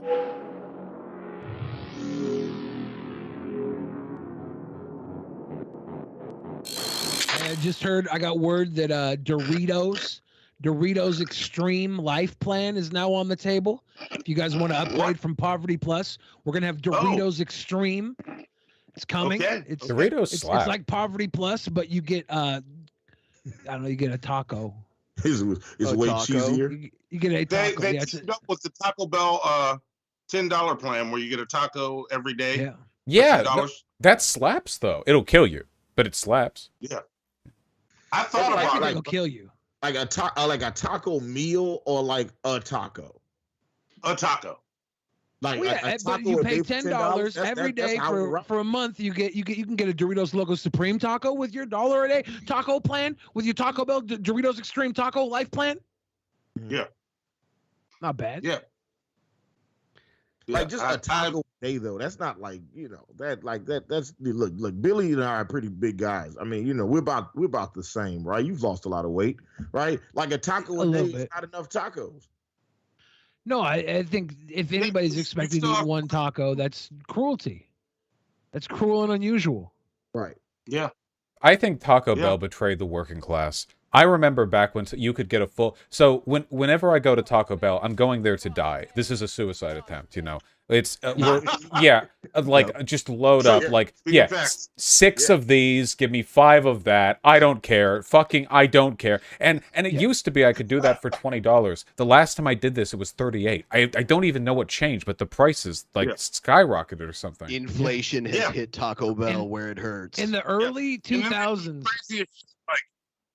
I just heard. I got word that Doritos Extreme Life Plan is now on the table. If you guys want to upgrade from Poverty Plus, we're gonna have Doritos Extreme. It's coming. Okay. Doritos It's slap. like Poverty Plus, but you get I don't know, you get a taco. It's way taco? cheesier. You get a taco. They Yeah, teamed up with the Taco Bell $10 plan where you get a taco every day. yeah. Yeah, $10. that slaps though. It'll kill you, but it slaps. Yeah. I thought I about think it. it'll kill you. Like a taco meal or like a taco. A taco. Like Well, yeah, a but taco you a pay day for $10 every day how we rock. for a month. You can get a Doritos Loco Supreme taco with your $1 a day taco plan with your Taco Bell Doritos Extreme Taco Life Plan. Yeah. Not bad. Yeah. Like just a taco a day though. That's not like, that's look, Billy and I are pretty big guys. I mean, we're about the same, right? You've lost a lot of weight, right? Like a taco a day is not enough tacos. No, I think if anybody's expecting to eat one taco, that's cruelty. That's cruel and unusual. Right. Yeah. I think Taco Bell betrayed the working class. I remember back when you could get a full... So whenever I go to Taco Bell, I'm going there to die. This is a suicide attempt, It's, just load up, six of these, give me 5 of that. I don't care. Fucking, I don't care. And it used to be I could do that for $20. The last time I did this, it was $38. I don't even know what changed, but the prices, skyrocketed or something. Inflation has hit Taco Bell where it hurts. In the early 2000s...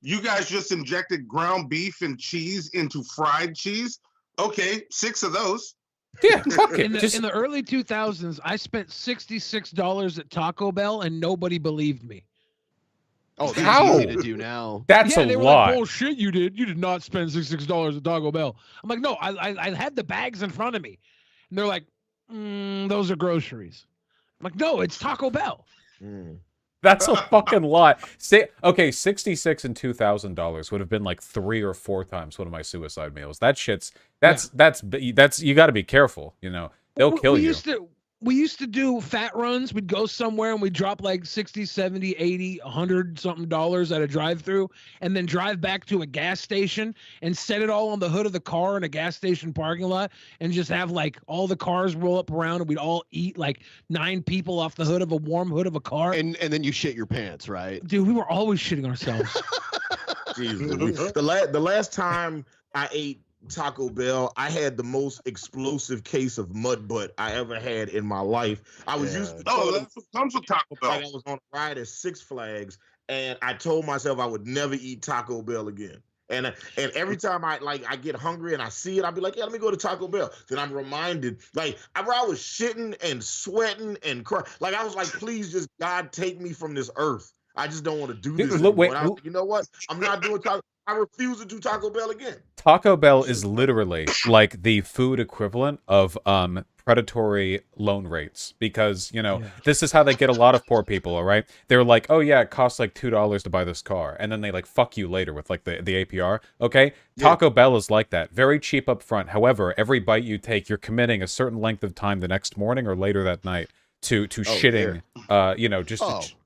You guys just injected ground beef and cheese into fried cheese? Okay, 6 of those. Yeah, fuck it. In the early 2000s, I spent $66 at Taco Bell, and nobody believed me. Oh, that's easy to do now. That's a they were lot. like, bullshit, you did. You did not spend $66 at Taco Bell. I'm like, no, I had the bags in front of me. And they're like, those are groceries. I'm like, no, it's Taco Bell. That's a fucking lot. Okay, $66 and $2,000 would have been like 3 or 4 times one of my suicide meals. That's you got to be careful. They'll kill you. We used to do fat runs. We'd go somewhere and we'd drop like 60, 70, 80, 100 something dollars at a drive-through, and then drive back to a gas station and set it all on the hood of the car in a gas station parking lot, and just have like all the cars roll up around, and we'd all eat like 9 people off the hood of a warm hood of a car. And then you shit your pants, right? Dude, we were always shitting ourselves. Jesus. The last time I ate Taco Bell, I had the most explosive case of mud butt I ever had in my life. I was used to that's what comes with Taco Bell. like I was on a ride at Six Flags, and I told myself I would never eat Taco Bell again. And every time I get hungry and I see it, I'll be like, yeah, let me go to Taco Bell. Then I'm reminded, I was shitting and sweating and crying. Like I was like, please just God take me from this earth. I just don't want to do this anymore. You know what? I'm not doing Taco. I refuse to do Taco Bell again. Taco Bell is literally like the food equivalent of predatory loan rates, because this is how they get a lot of poor people. All right, they're like, oh yeah, it costs like $2 to buy this car, and then they like fuck you later with like the APR. Okay, Taco Bell is like that, very cheap up front. However, every bite you take, you're committing a certain length of time the next morning or later that night to shitting.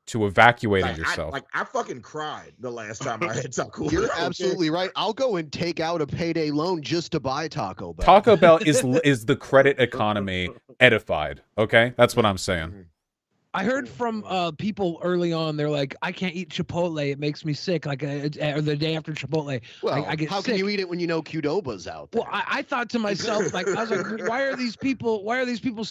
To evacuating yourself. I fucking cried the last time I had Taco Bell. You're absolutely right. I'll go and take out a payday loan just to buy Taco Bell. Taco Bell is the credit economy edified. Okay, that's what I'm saying. I heard from people early on. They're like, I can't eat Chipotle. It makes me sick. Like or the day after Chipotle, well, I get how sick. can you eat it when you know Qdoba's out there? Well, I thought to myself, I was like, why are these people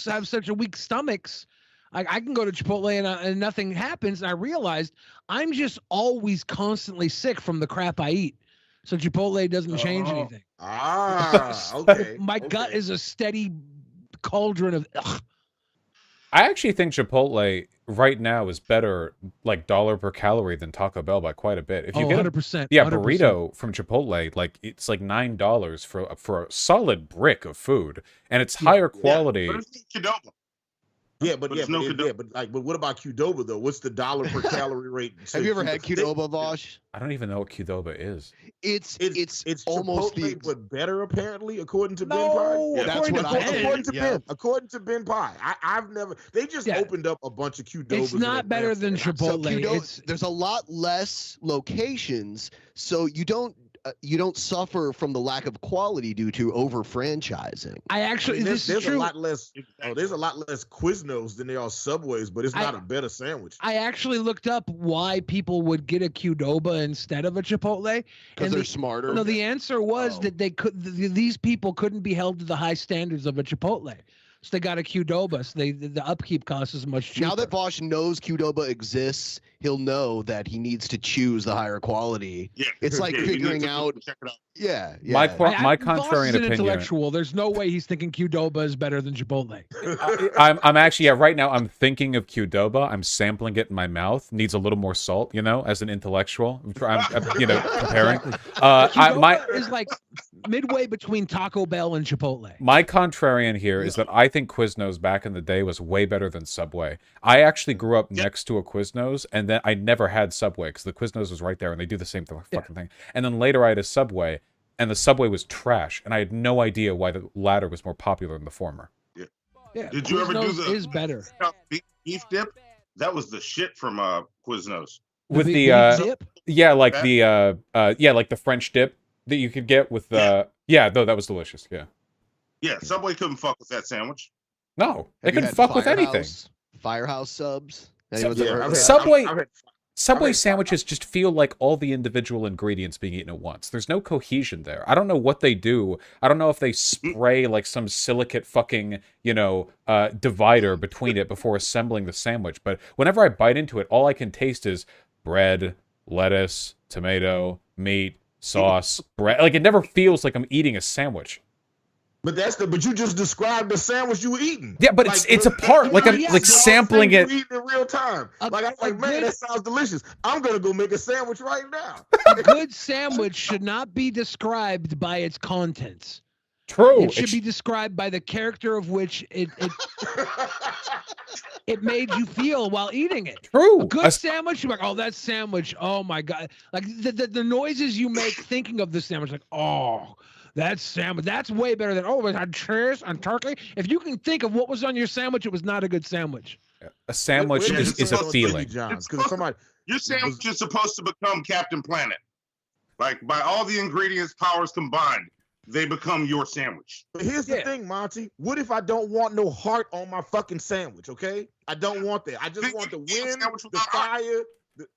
have such a weak stomachs? I can go to Chipotle and nothing happens. And I realized I'm just always constantly sick from the crap I eat. So Chipotle doesn't change anything. Okay. My gut is a steady cauldron of. Ugh. I actually think Chipotle right now is better, like dollar per calorie, than Taco Bell by quite a bit. If you get 100%, a 100%. burrito from Chipotle, like it's like $9 for a solid brick of food, and it's higher quality. But it's Qdoba. Yeah, but But it's no Qdoba. but what about Qdoba though? What's the dollar per calorie rate? Have you ever had Qdoba, Vaush? I don't even know what Qdoba is. It's almost Chipotle, but better apparently, according to Ben No, Pie. Yeah. That's what I think. According to Yeah. Ben. According to Ben Pie, I've never. They just opened up a bunch of Qdobas. It's not better than So Chipotle. Qdoba, there's a lot less locations, so you don't suffer from the lack of quality due to over franchising. I actually, this there's is true. a lot less. There's a lot less Quiznos than there are Subways, but it's not a better sandwich. I actually looked up why people would get a Qdoba instead of a Chipotle, Because they're smarter. no, the answer was that they could. These people couldn't be held to the high standards of a Chipotle, so they got a Qdoba. So the upkeep cost is much cheaper. Now that Vaush knows Qdoba exists, he'll know that he needs to choose the higher quality. Yeah. It's like Yeah, you figuring need to out. check it out. Yeah. My Voss is contrarian an opinion. intellectual. There's no way he's thinking Qdoba is better than Chipotle. I'm actually right now. I'm thinking of Qdoba. I'm sampling it in my mouth. Needs a little more salt, as an intellectual. I'm comparing. Qdoba is like midway between Taco Bell and Chipotle. My contrarian here is that I think Quiznos back in the day was way better than Subway. I actually grew up next to a Quiznos, and then I never had Subway because the Quiznos was right there, and they do the same fucking thing. And then later I had a Subway, and the Subway was trash, and I had no idea why the latter was more popular than the former. Yeah, Did you ever do Quiznos the is better. beef dip? That was the shit from Quiznos. With beef the dip? like the French dip that you could get with though that was delicious. Yeah, Subway couldn't fuck with that sandwich. No, they Have you couldn't had fuck with anything. Firehouse subs. Subway I've had sandwiches just feel like all the individual ingredients being eaten at once. There's no cohesion there. I don't know what they do. I don't know if they spray like some silicate fucking, divider between it before assembling the sandwich. But whenever I bite into it, all I can taste is bread, lettuce, tomato, meat, sauce, bread. Like it never feels like I'm eating a sandwich. But but you just described the sandwich you were eating. Yeah, but it's a part. Like I'm like sampling it. Eating in real time. Man, that sounds delicious. I'm gonna go make a sandwich right now. A good sandwich should not be described by its contents. True. It should be described by the character of which it made you feel while eating it. True. A good sandwich, you're like, oh, that sandwich, oh my God. Like the noises you make thinking of the sandwich, like, oh, that sandwich, that's way better than, oh, it had cheese and turkey. If you can think of what was on your sandwich, it was not a good sandwich. A sandwich is a feeling. Your sandwich is supposed to become Captain Planet. Like, by all the ingredients powers combined, they become your sandwich. But here's the thing, Monty. What if I don't want no heart on my fucking sandwich, okay? I don't want that. I just want the wind, the fire.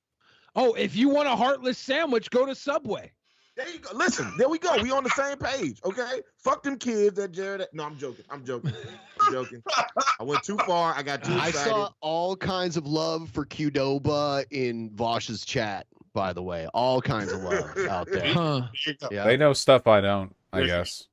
Oh, if you want a heartless sandwich, go to Subway. There you go. Listen, there we go. We on the same page, okay? Fuck them kids that Jared. No, I'm joking. I'm joking. I went too far. I got too excited. I saw all kinds of love for Qdoba in Vaush's chat, by the way. All kinds of love out there. Huh. Yeah. They know stuff I don't, I guess.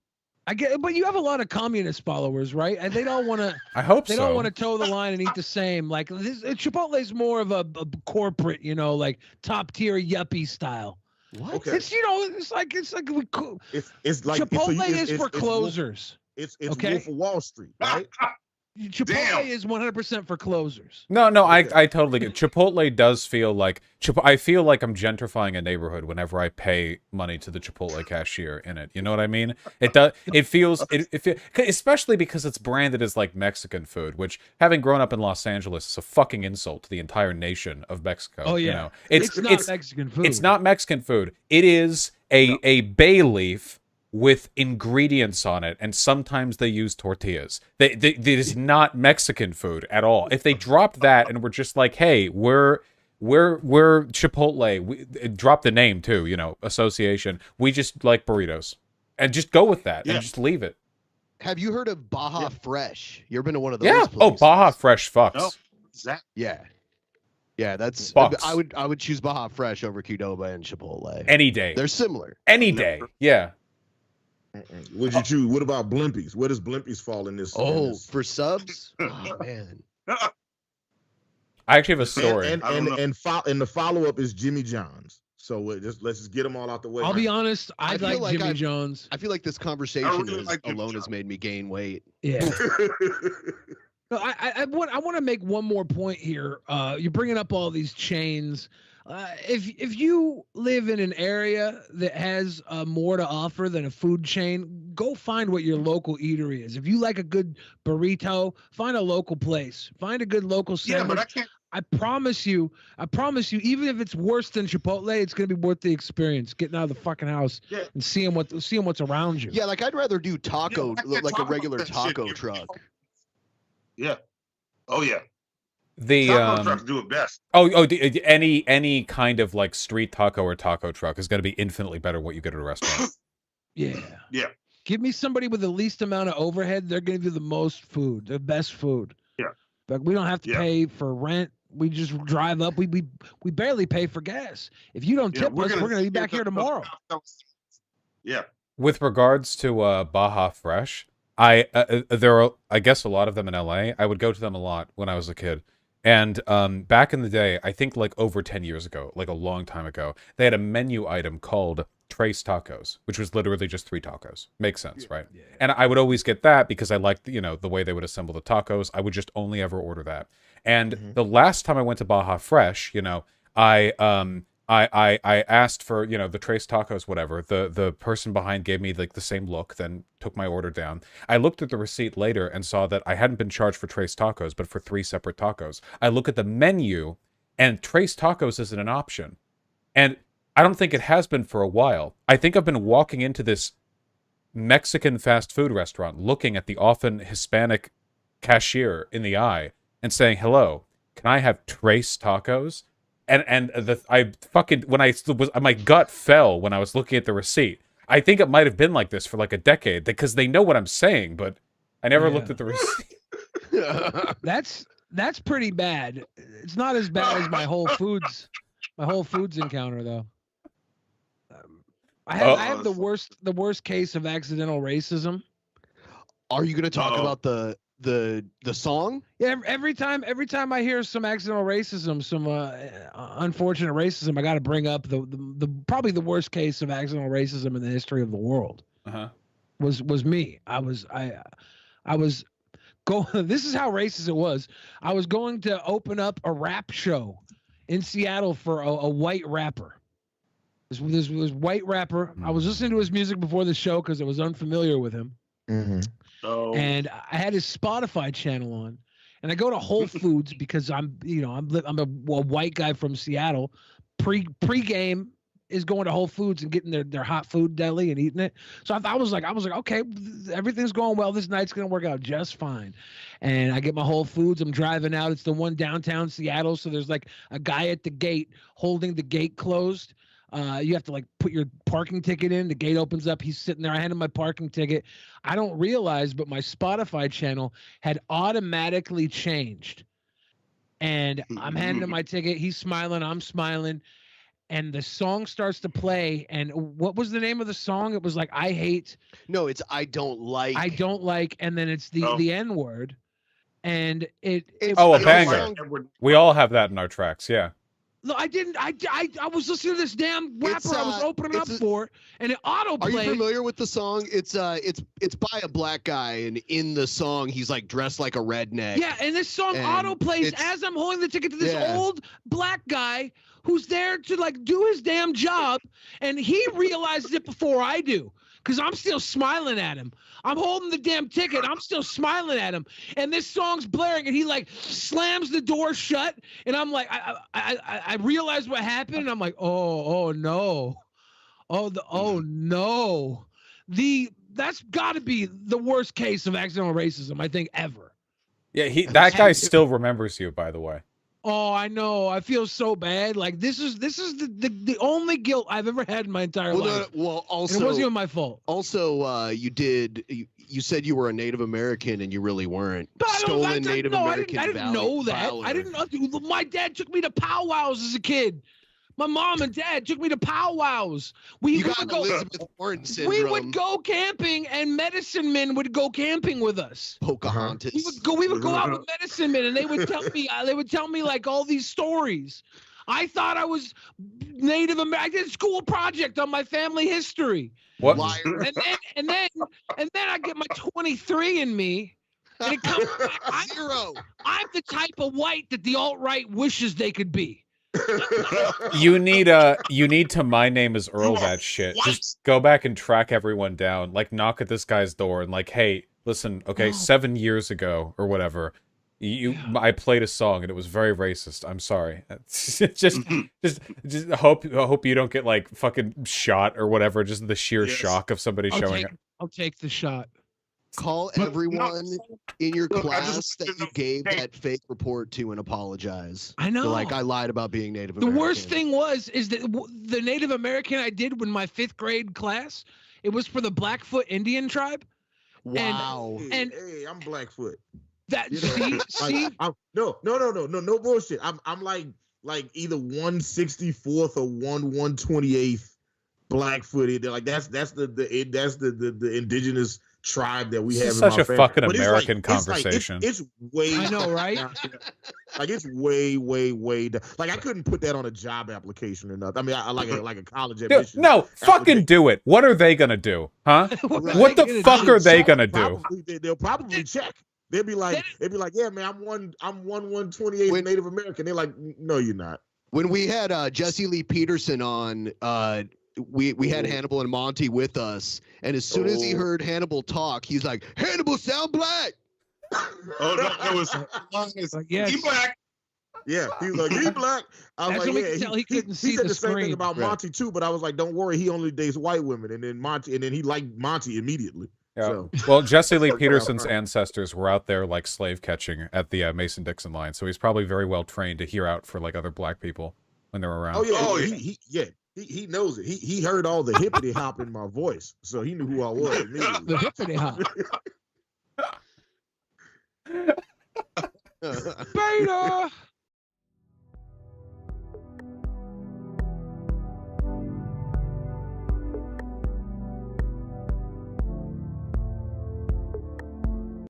I get, but you have a lot of communist followers, right? And they don't want to. I hope they so. don't want to toe the line and eat the same. Like Chipotle's more of a corporate, like top tier yuppie style. What? Okay. It's it's like It's like Chipotle it's is for closers. It's okay? Wolf of Wall Street, right? Chipotle is 100% for closers. No, I totally get. Chipotle does feel like I feel like I'm gentrifying a neighborhood whenever I pay money to the Chipotle cashier in it. You know what I mean? It does. It feels especially because it's branded as like Mexican food, which, having grown up in Los Angeles, is a fucking insult to the entire nation of Mexico. Oh yeah, you know? It's not Mexican food. It's not Mexican food. It is a bay leaf with ingredients on it, and sometimes they use tortillas. It is not Mexican food at all. If they dropped that and were just like, hey, we're Chipotle, we drop the name too, association. We just like burritos, and just go with that and just leave it. Have you heard of Baja Fresh? You ever been to one of those? Yeah. places? Oh, Baja Fresh fucks. No. Exactly. Yeah. Yeah, that's. Bucks. I would choose Baja Fresh over Qdoba and Chipotle. Any day. They're similar. Any day. Yeah. Would you choose? What about Blimpies? Where does Blimpies fall in this? For subs? Oh man. I actually have a story. And the follow up is Jimmy John's. So let's just get them all out the way. I'll be honest. I feel like Jimmy John's. I feel like this conversation really like Jimmy alone John's. has made me gain weight. Yeah. No, I want to make one more point here. You're bringing up all these chains. If you live in an area that has more to offer than a food chain, go find what your local eatery is. If you like a good burrito, find a local place. Find a good local Yeah, sandwich. but I can't. I promise you, even if it's worse than Chipotle, it's gonna be worth the experience. Getting out of the fucking house Yeah. and seeing what's around you. Yeah, like I'd rather do taco, I can't like a talk regular about that taco shit. truck. Yeah. Oh yeah. The Taco trucks do it best. any kind of like street taco or taco truck is going to be infinitely better what you get at a restaurant. Yeah. Yeah. Give me somebody with the least amount of overhead. They're going to give you the most food, the best food. Yeah. Like we don't have to Yeah. pay for rent. We just drive up. We barely pay for gas. If you don't tip us, we're going to be back here tomorrow. Yeah. With regards to Baja Fresh, there are, I guess, a lot of them in LA. I would go to them a lot when I was a kid. And back in the day, I think like over 10 years ago, like a long time ago, they had a menu item called Trace Tacos, which was literally just 3 tacos. Makes sense, right? Yeah. And I would always get that because I liked, the way they would assemble the tacos. I would just only ever order that. And the last time I went to Baja Fresh, I asked for, the Trace Tacos, whatever. The person behind gave me like the same look, then took my order down. I looked at the receipt later and saw that I hadn't been charged for Trace Tacos, but for 3 separate tacos. I look at the menu and Trace Tacos isn't an option. And I don't think it has been for a while. I think I've been walking into this Mexican fast food restaurant looking at the often Hispanic cashier in the eye and saying, "Hello, can I have Trace Tacos?" And my gut fell when I was looking at the receipt. I think it might have been like this for like a decade because they know what I'm saying, but I never looked at the receipt. That's pretty bad. It's not as bad as my Whole Foods encounter though. I have the worst case of accidental racism. Are you going to talk about the song? Yeah, every time I hear some accidental racism, some unfortunate racism, I got to bring up the probably the worst case of accidental racism in the history of the world. Was me. I was going. This is how racist it was. I was going to open up a rap show in Seattle for a white rapper. This was white rapper. I was listening to his music before the show because I was unfamiliar with him. Oh. And I had his Spotify channel on, and I go to Whole Foods because I'm a white guy from Seattle. Pre-game is going to Whole Foods and getting their hot food deli and eating it. So I was like, okay, everything's going well. This night's gonna work out just fine. And I get my Whole Foods. I'm driving out. It's the one downtown Seattle. So there's like a guy at the gate holding the gate closed. You have to like put your parking ticket in. The gate opens up. He's sitting there. I hand him my parking ticket. I don't realize, but my Spotify channel had automatically changed. And I'm handing him my ticket. He's smiling. I'm smiling. And the song starts to play. And what was the name of the song? It was like, I hate. No, it's I don't like. I don't like. And then it's the N word. And it's a banger. We all have that in our tracks. Yeah. No, I didn't. I was listening to this damn rapper I was opening up for, and it autoplayed. Are you familiar with the song? It's by a black guy, and in the song he's like dressed like a redneck. Yeah, and this song autoplays as I'm holding the ticket to this old black guy who's there to like do his damn job, and he realizes it before I do. Because I'm still smiling at him. I'm holding the damn ticket. I'm still smiling at him. And this song's blaring, and he like slams the door shut. And I'm like, I realize what happened. And I'm like, oh no, oh no. That's got to be the worst case of accidental racism I think ever. Yeah, that guy still remembers you, by the way. Oh, I know. I feel so bad. Like this is the only guilt I've ever had in my entire life. Also, and it wasn't even my fault. Also, you said you were a Native American and you really weren't. Stolen Native American. I didn't know that. I didn't know. My dad took me to powwows as a kid. My mom and dad took me to powwows. We would go camping, and medicine men would go camping with us. Pocahontas. We would go out with medicine men, and they would tell me like all these stories. I thought I was Native American. I did a school project on my family history. What? And then I get my 23andMe, And it comes back, Zero. I'm the type of white that the alt-right wishes they could be. You need to My Name is Earl that shit. What? Just go back and track everyone down. Like, knock at this guy's door and like, hey, listen, okay, 7 years ago or whatever, I played a song and it was very racist. I'm sorry. just hope you don't get like fucking shot or whatever. Just the sheer shock of somebody showing up. I'll take the shot. Call But everyone in your look, I class just that want to you know- gave hey. that fake report to and apologize. I know. They're like, I lied about being Native The American. worst thing is that the Native American I did when my 5th grade class, it was for the Blackfoot Indian tribe. Wow. And- hey, I'm Blackfoot. That You know, see, no bullshit. I'm like either 164th or 128th Blackfoot. Like that's the indigenous tribe that we This have. is in such my a family. fucking But it's American like- it's conversation. It's way. I know, right? Like it's way down. Like I couldn't put that on a job application or nothing. I mean, I like a college Dude, admission. no, fucking application. do it. What are they gonna do? Huh? Right. What the Gonna fuck do? are they gonna do? They'll probably check. They'll be like, yeah, man, I'm 1/128th When- Native American. They're like, no, you're not. When we had Jesse Lee Peterson on, we had Hannibal and Monty with us, and as soon as he heard Hannibal talk, he's like, Hannibal sound black. Oh no, it was yes. he black. Yeah, he was like, he black. I was That's like, when we yeah, could tell he couldn't see said the the same thing screen. about Right. Monty too, but I was like, don't worry, he only dates white women, and then he liked Monty immediately. Yeah. So Well, Jesse Lee Worked out Peterson's fine. ancestors were out there like slave catching at the Mason-Dixon line, so he's probably very well trained to hear out for like other black people when they're around. oh yeah, Oh, he knows it. He heard all the hippity hop in my voice, so he knew who I was immediately. The hippity hop. Beta.